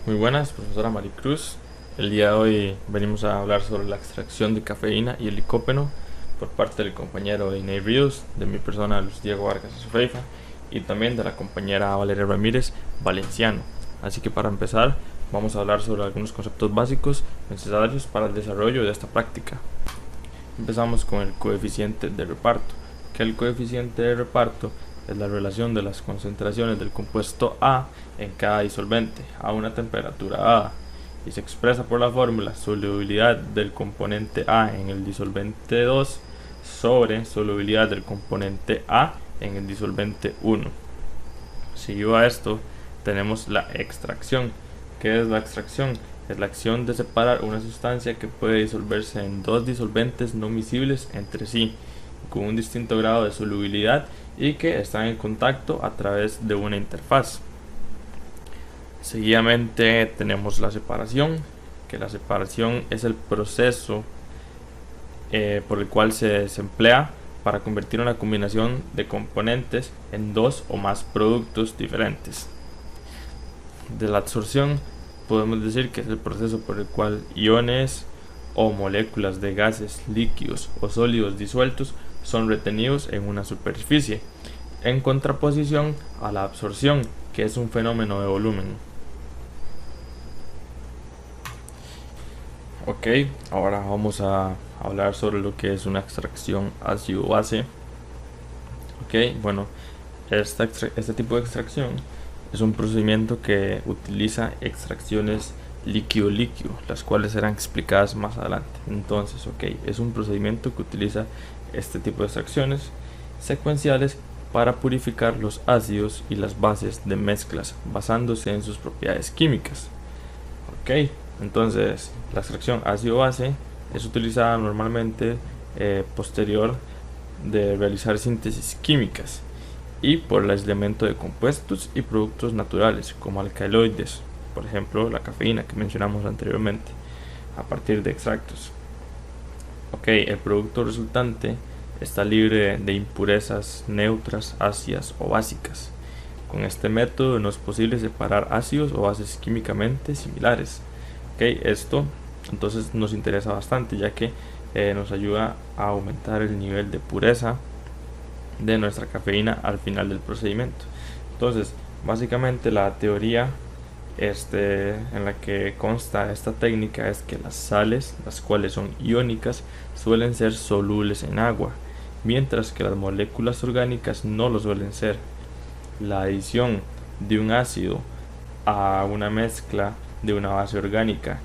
Muy buenas, profesora Maricruz. El día de hoy venimos a hablar sobre la extracción de cafeína y el licopeno por parte del compañero Iney Ríos, de mi persona Luis Diego Vargas Azufeifa y también de la compañera Valeria Ramírez Valenciano. Así que para empezar vamos a hablar sobre algunos conceptos básicos necesarios para el desarrollo de esta práctica. Empezamos con el coeficiente de reparto, que el coeficiente de reparto es la relación de las concentraciones del compuesto A en cada disolvente a una temperatura A y se expresa por la fórmula solubilidad del componente A en el disolvente 2 sobre solubilidad del componente A en el disolvente 1. Seguido a esto tenemos la extracción. ¿Qué es la extracción? Es la acción de separar una sustancia que puede disolverse en dos disolventes no miscibles entre sí, con un distinto grado de solubilidad y que están en contacto a través de una interfaz. Seguidamente tenemos la separación, que la separación es el proceso por el cual se emplea para convertir una combinación de componentes en dos o más productos diferentes. De la absorción podemos decir que es el proceso por el cual iones o moléculas de gases, líquidos o sólidos disueltos son retenidos en una superficie, en contraposición a la absorción, que es un fenómeno de volumen. Ok, ahora vamos a hablar sobre lo que es una extracción ácido-base. Ok, bueno, este tipo de extracción es un procedimiento que utiliza extracciones líquido-líquido, las cuales serán explicadas más adelante. Entonces, ok, es un procedimiento que utiliza este tipo de extracciones secuenciales para purificar los ácidos y las bases de mezclas basándose en sus propiedades químicas. Ok, entonces la extracción ácido-base es utilizada normalmente posterior de realizar síntesis químicas y por el aislamiento de compuestos y productos naturales como alcaloides, por ejemplo la cafeína que mencionamos anteriormente, a partir de extractos. Ok, el producto resultante está libre de impurezas neutras, ácidas o básicas. Con este método no es posible separar ácidos o bases químicamente similares. Ok, esto entonces nos interesa bastante, ya que nos ayuda a aumentar el nivel de pureza de nuestra cafeína al final del procedimiento. Entonces, básicamente la teoría en la que consta esta técnica es que las sales, las cuales son iónicas, suelen ser solubles en agua, mientras que las moléculas orgánicas no lo suelen ser. La adición de un ácido a una mezcla de una base orgánica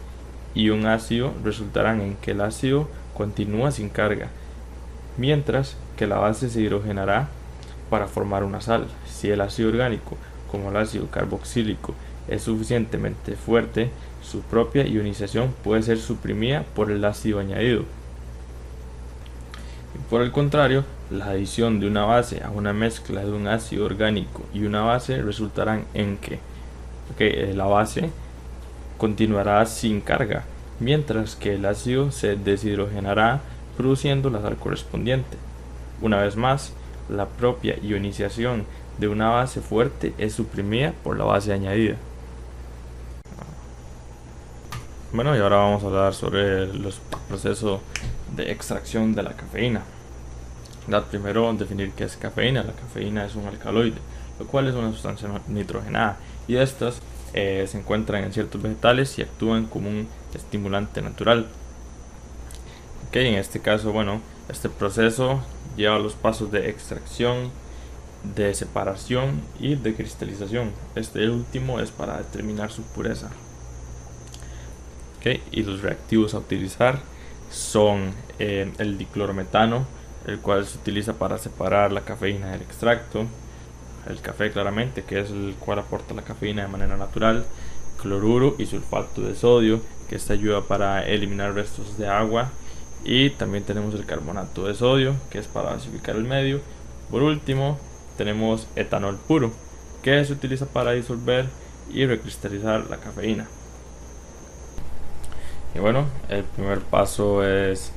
y un ácido resultarán en que el ácido continúa sin carga, mientras que la base se hidrogenará para formar una sal. Si el ácido orgánico, como el ácido carboxílico, es suficientemente fuerte, su propia ionización puede ser suprimida por el ácido añadido. Y por el contrario, la adición de una base a una mezcla de un ácido orgánico y una base resultarán en que la base continuará sin carga, mientras que el ácido se deshidrogenará produciendo la sal correspondiente. Una vez más, la propia ionización de una base fuerte es suprimida por la base añadida. Bueno, y ahora vamos a hablar sobre el proceso de extracción de la cafeína. Primero definir qué es cafeína. La cafeína es un alcaloide, lo cual es una sustancia nitrogenada, y estas se encuentran en ciertos vegetales y actúan como un estimulante natural. En este caso, bueno, este proceso lleva los pasos de extracción, de separación y de cristalización. Este último es para determinar su pureza. Y los reactivos a utilizar son el diclorometano, el cual se utiliza para separar la cafeína del extracto, el café claramente, que es el cual aporta la cafeína de manera natural, cloruro y sulfato de sodio, que esta ayuda para eliminar restos de agua, y también tenemos el carbonato de sodio, que es para basificar el medio. Por último tenemos etanol puro, que se utiliza para disolver y recristalizar la cafeína. Y bueno, el primer paso es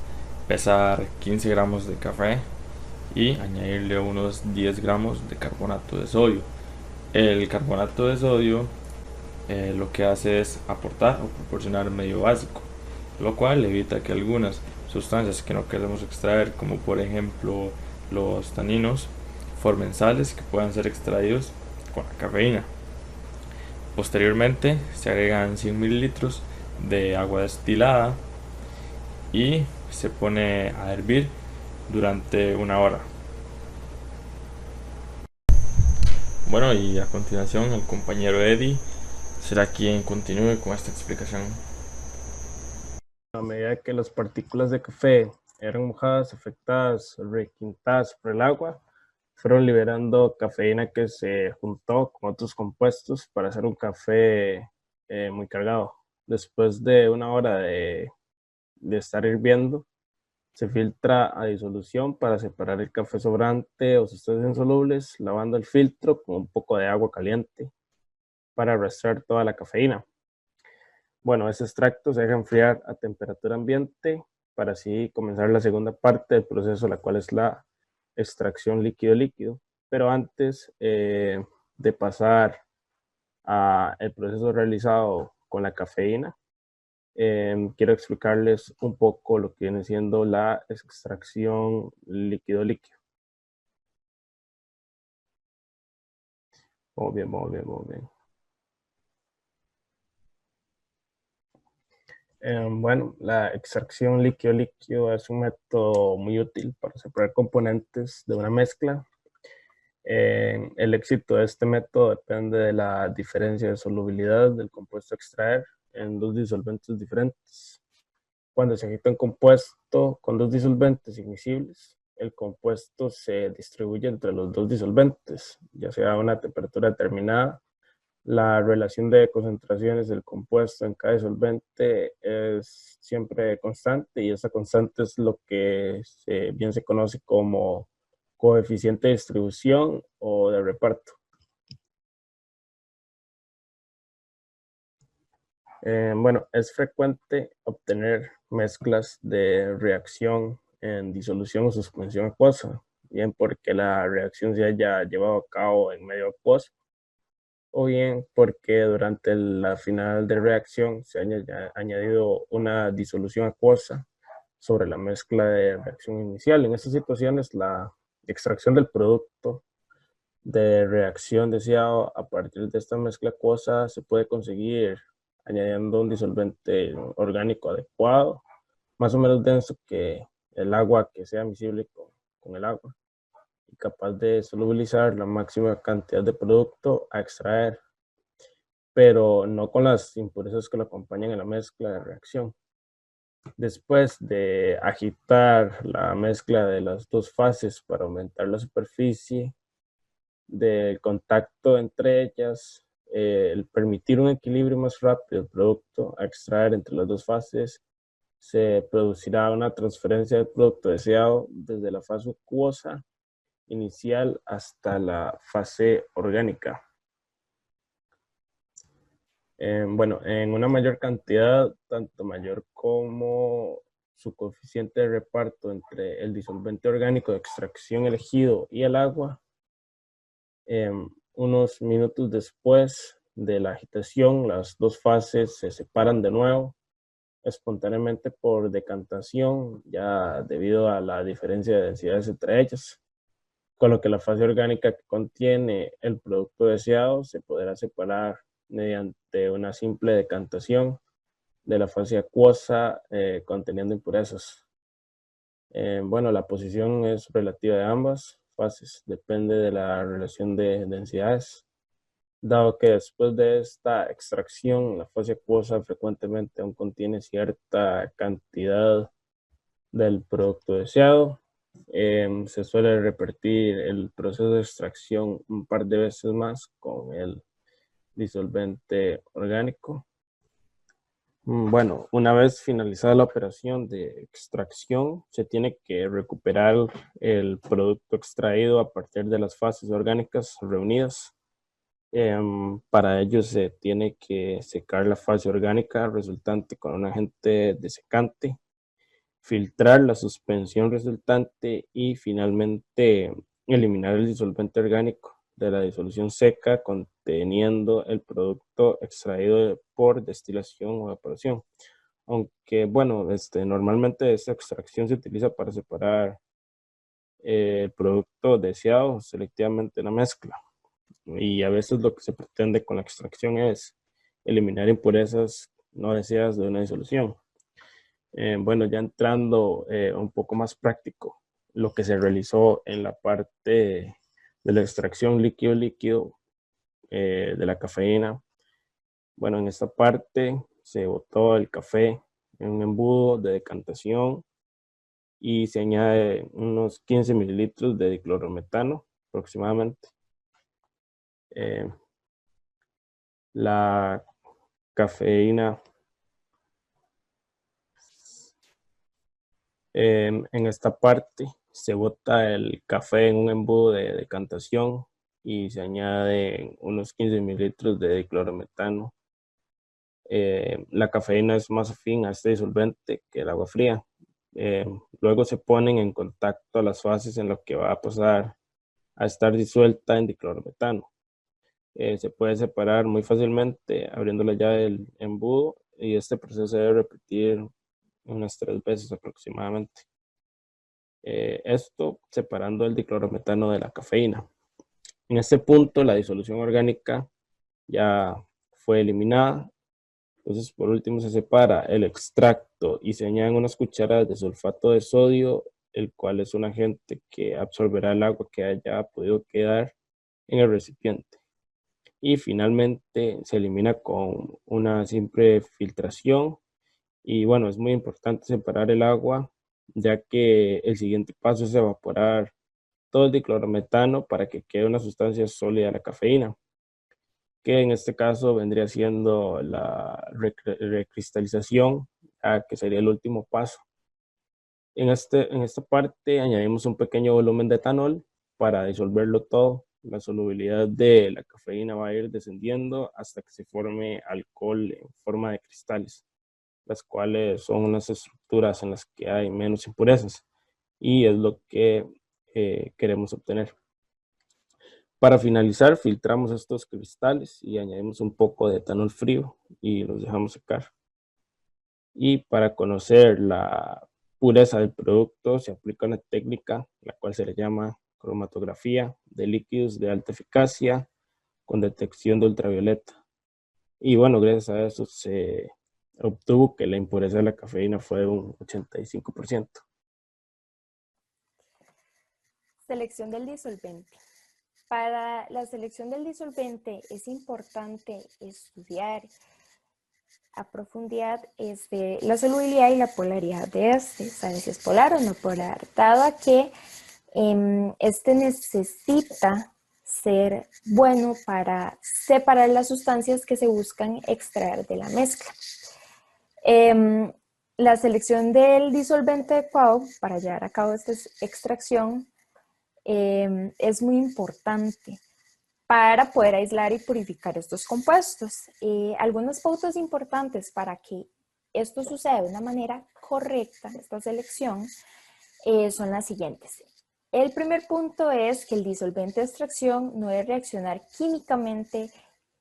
pesar 15 gramos de café y añadirle unos 10 gramos de carbonato de sodio. El carbonato de sodio lo que hace es aportar o proporcionar medio básico, lo cual evita que algunas sustancias que no queremos extraer, como por ejemplo los taninos, formen sales que puedan ser extraídos con la cafeína. Posteriormente se agregan 100 mililitros de agua destilada y se pone a hervir durante una hora. Bueno, y a continuación el compañero Eddie será quien continúe con esta explicación. A medida que las partículas de café eran mojadas, afectadas, requintadas por el agua, fueron liberando cafeína que se juntó con otros compuestos para hacer un café muy cargado. Después de una hora de estar hirviendo, se filtra a disolución para separar el café sobrante o sustancias insolubles, lavando el filtro con un poco de agua caliente para arrastrar toda la cafeína. Bueno, ese extracto se deja enfriar a temperatura ambiente para así comenzar la segunda parte del proceso, la cual es la extracción líquido-líquido. Pero antes de pasar a el proceso realizado con la cafeína, quiero explicarles un poco lo que viene siendo la extracción líquido-líquido. Muy bien, muy bien, muy bien. Bueno, la extracción líquido-líquido es un método muy útil para separar componentes de una mezcla. El éxito de este método depende de la diferencia de solubilidad del compuesto a extraer en dos disolventes diferentes. Cuando se agita un compuesto con dos disolventes invisibles, el compuesto se distribuye entre los dos disolventes, ya sea a una temperatura determinada. La relación de concentraciones del compuesto en cada disolvente es siempre constante y esa constante es lo que bien se conoce como coeficiente de distribución o de reparto. Bueno, es frecuente obtener mezclas de reacción en disolución o suspensión acuosa, bien porque la reacción se haya llevado a cabo en medio acuoso, o bien porque durante la final de reacción se haya añadido una disolución acuosa sobre la mezcla de reacción inicial. En estas situaciones, la extracción del producto de reacción deseado a partir de esta mezcla acuosa se puede conseguir añadiendo un disolvente orgánico adecuado, más o menos denso que el agua, que sea miscible con el agua y capaz de solubilizar la máxima cantidad de producto a extraer, pero no con las impurezas que lo acompañan en la mezcla de reacción. Después de agitar la mezcla de las dos fases para aumentar la superficie del contacto entre ellas, el permitir un equilibrio más rápido del producto a extraer entre las dos fases, se producirá una transferencia del producto deseado desde la fase acuosa inicial hasta la fase orgánica. Bueno, en una mayor cantidad, tanto mayor como su coeficiente de reparto entre el disolvente orgánico de extracción elegido y el agua, unos minutos después de la agitación, las dos fases se separan de nuevo espontáneamente por decantación, ya debido a la diferencia de densidades entre ellas, con lo que la fase orgánica que contiene el producto deseado se podrá separar mediante una simple decantación de la fase acuosa conteniendo impurezas. Bueno, la posición es relativa de ambas fases, depende de la relación de densidades, dado que después de esta extracción la fase acuosa frecuentemente aún contiene cierta cantidad del producto deseado. Se suele repetir el proceso de extracción un par de veces más con el disolvente orgánico. Bueno, una vez finalizada la operación de extracción, se tiene que recuperar el producto extraído a partir de las fases orgánicas reunidas. Para ello se tiene que secar la fase orgánica resultante con un agente desecante, filtrar la suspensión resultante y finalmente eliminar el disolvente orgánico de la disolución seca conteniendo el producto extraído por destilación o evaporación. Aunque, bueno, normalmente esta extracción se utiliza para separar el producto deseado selectivamente en la mezcla. Y a veces lo que se pretende con la extracción es eliminar impurezas no deseadas de una disolución. Bueno, ya entrando un poco más práctico, lo que se realizó en la parte de la extracción líquido-líquido de la cafeína. Bueno, en esta parte se botó el café en un embudo de decantación y se añade unos 15 mililitros de diclorometano aproximadamente. La cafeína en esta parte se bota el café en un embudo de decantación y se añade unos 15 mililitros de diclorometano. La cafeína es más afín a este disolvente que el agua fría. Luego se ponen en contacto las fases en las que va a pasar a estar disuelta en diclorometano. Se puede separar muy fácilmente abriendo la llave del embudo y este proceso se debe repetir unas 3 veces aproximadamente. Esto separando el diclorometano de la cafeína. En este punto la disolución orgánica ya fue eliminada. Entonces por último se separa el extracto y se añaden unas cucharadas de sulfato de sodio, el cual es un agente que absorberá el agua que haya podido quedar en el recipiente. Y finalmente se elimina con una simple filtración. Y bueno, es muy importante separar el agua, ya que el siguiente paso es evaporar todo el diclorometano para que quede una sustancia sólida de la cafeína, que en este caso vendría siendo la recristalización, que sería el último paso. En esta parte añadimos un pequeño volumen de etanol para disolverlo todo. La solubilidad de la cafeína va a ir descendiendo hasta que se forme alcohol en forma de cristales, las cuales son unas estructuras en las que hay menos impurezas y es lo que queremos obtener. Para finalizar, filtramos estos cristales y añadimos un poco de etanol frío y los dejamos secar. Y para conocer la pureza del producto se aplica una técnica la cual se le llama cromatografía de líquidos de alta eficacia con detección de ultravioleta. Y bueno, gracias a eso se obtuvo que la impureza de la cafeína fue de un 85%. Selección del disolvente. Para la selección del disolvente es importante estudiar a profundidad la solubilidad y la polaridad de saber si es polar o no polar, dado a que este necesita ser bueno para separar las sustancias que se buscan extraer de la mezcla. La selección del disolvente adecuado para llevar a cabo esta extracción es muy importante para poder aislar y purificar estos compuestos. Algunas pautas importantes para que esto suceda de una manera correcta, esta selección, son las siguientes. El primer punto es que el disolvente de extracción no debe reaccionar químicamente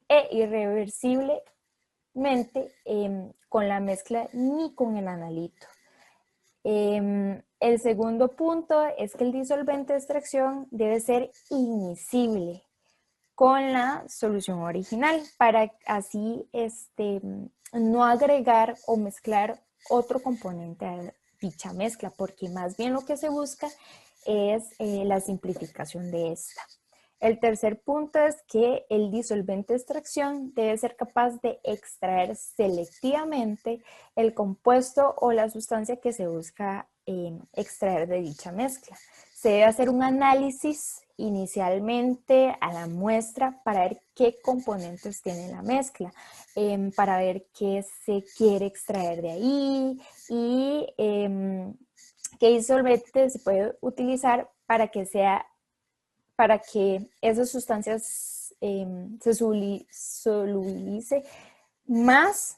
e irreversiblemente con la mezcla ni con el analito. El segundo punto es que el disolvente de extracción debe ser inmiscible con la solución original para así no agregar o mezclar otro componente a dicha mezcla, porque más bien lo que se busca es la simplificación de esta. El tercer punto es que el disolvente de extracción debe ser capaz de extraer selectivamente el compuesto o la sustancia que se busca extraer de dicha mezcla. Se debe hacer un análisis inicialmente a la muestra para ver qué componentes tiene la mezcla, para ver qué se quiere extraer de ahí y qué disolvente se puede utilizar para que esas sustancias se solubilice más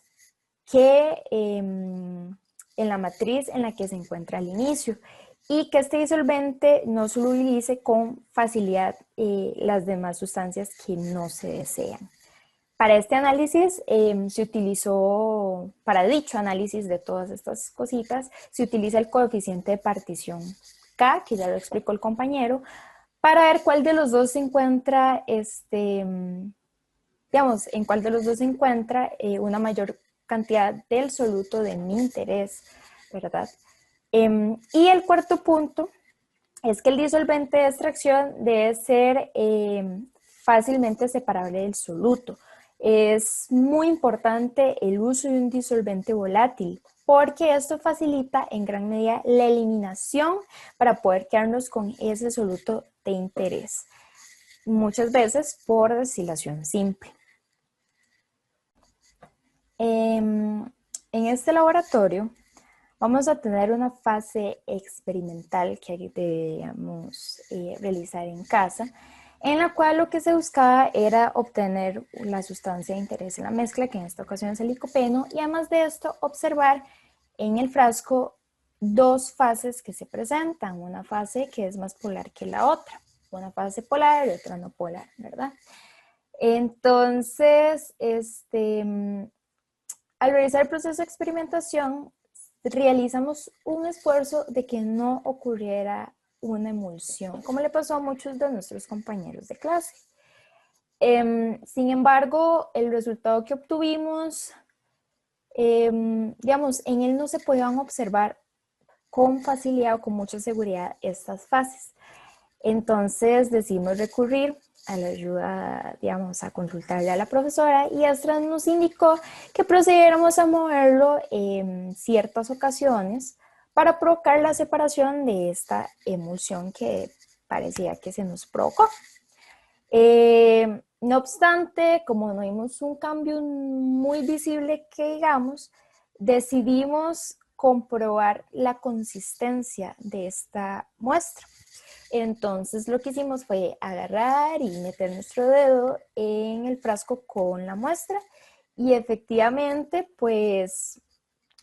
que en la matriz en la que se encuentra al inicio. y que este disolvente no solubilice con facilidad las demás sustancias que no se desean. Para este análisis se utilizó, para dicho análisis de todas estas cositas, se utiliza el coeficiente de partición K, que ya lo explicó el compañero, para ver cuál de los dos se encuentra, digamos, en cuál de los dos se encuentra una mayor cantidad del soluto de mi interés, ¿verdad? Y el cuarto punto es que el disolvente de extracción debe ser fácilmente separable del soluto. Es muy importante el uso de un disolvente volátil porque esto facilita en gran medida la eliminación para poder quedarnos con ese soluto de interés, muchas veces por destilación simple. En este laboratorio vamos a tener una fase experimental que debíamos realizar en casa, en la cual lo que se buscaba era obtener la sustancia de interés en la mezcla, que en esta ocasión es el licopeno, y además de esto observar en el frasco dos fases que se presentan, una fase que es más polar que la otra, una fase polar y otra no polar, ¿verdad? Entonces, al realizar el proceso de experimentación, realizamos un esfuerzo de que no ocurriera una emulsión, como le pasó a muchos de nuestros compañeros de clase. Sin embargo, el resultado que obtuvimos, digamos, en él no se podían observar con facilidad o con mucha seguridad estas fases. Entonces decidimos recurrir a la ayuda, digamos, a consultarle a la profesora, y esta nos indicó que procediéramos a moverlo en ciertas ocasiones para provocar la separación de esta emulsión que parecía que se nos provocó. No obstante, como no vimos un cambio muy visible que digamos, decidimos comprobar la consistencia de esta muestra. Entonces lo que hicimos fue agarrar y meter nuestro dedo en el frasco con la muestra y efectivamente pues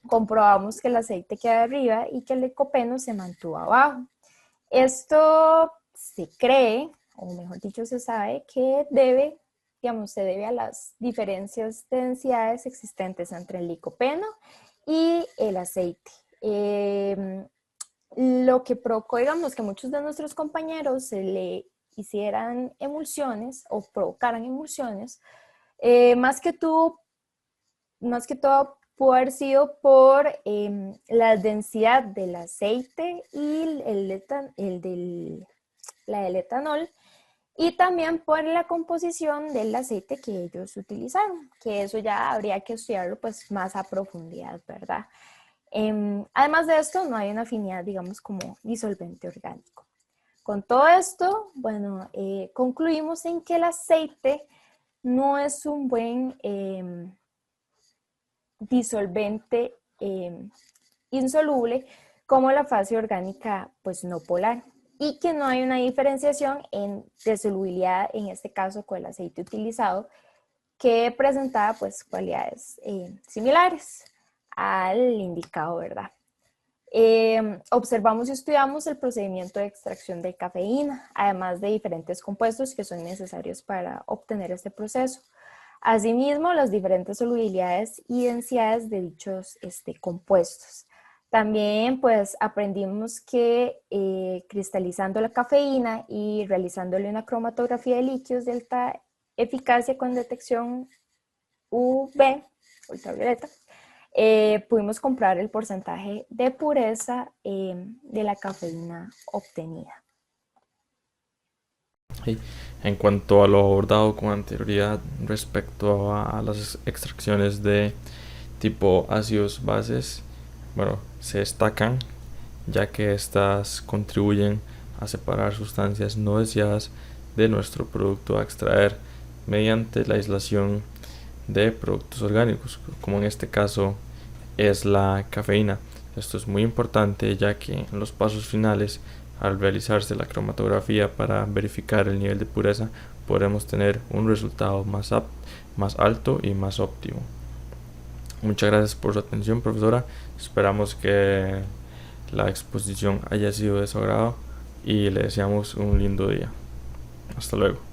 comprobamos que el aceite queda arriba y que el licopeno se mantuvo abajo. Esto se cree, o mejor dicho se sabe, que se debe a las diferencias de densidades existentes entre el licopeno y el aceite. Lo que provocó, digamos, que muchos de nuestros compañeros se le hicieran emulsiones o provocaran emulsiones, más que todo pudo haber sido por la densidad del aceite y la del etanol, y también por la composición del aceite que ellos utilizaron, que eso ya habría que estudiarlo pues más a profundidad, ¿verdad? Además de esto, no hay una afinidad, digamos, como disolvente orgánico. Con todo esto, bueno, concluimos en que el aceite no es un buen disolvente insoluble como la fase orgánica pues no polar, y que no hay una diferenciación de solubilidad, en este caso con el aceite utilizado, que presentaba pues cualidades similares al indicado, ¿verdad? Observamos y estudiamos el procedimiento de extracción de cafeína, además de diferentes compuestos que son necesarios para obtener este proceso. Asimismo, las diferentes solubilidades y densidades de dichos compuestos. También pues aprendimos que cristalizando la cafeína y realizándole una cromatografía de líquidos de alta eficacia con detección UV, ultravioleta, pudimos comprobar el porcentaje de pureza de la cafeína obtenida. En cuanto a lo abordado con anterioridad respecto a las extracciones de tipo ácidos bases, bueno, se destacan ya que estas contribuyen a separar sustancias no deseadas de nuestro producto a extraer mediante la aislación de productos orgánicos, como en este caso es la cafeína. Esto es muy importante ya que en los pasos finales, al realizarse la cromatografía para verificar el nivel de pureza, podremos tener un resultado más alto y más óptimo. Muchas gracias por su atención, profesora. Esperamos que la exposición haya sido de su agrado y le deseamos un lindo día. Hasta luego.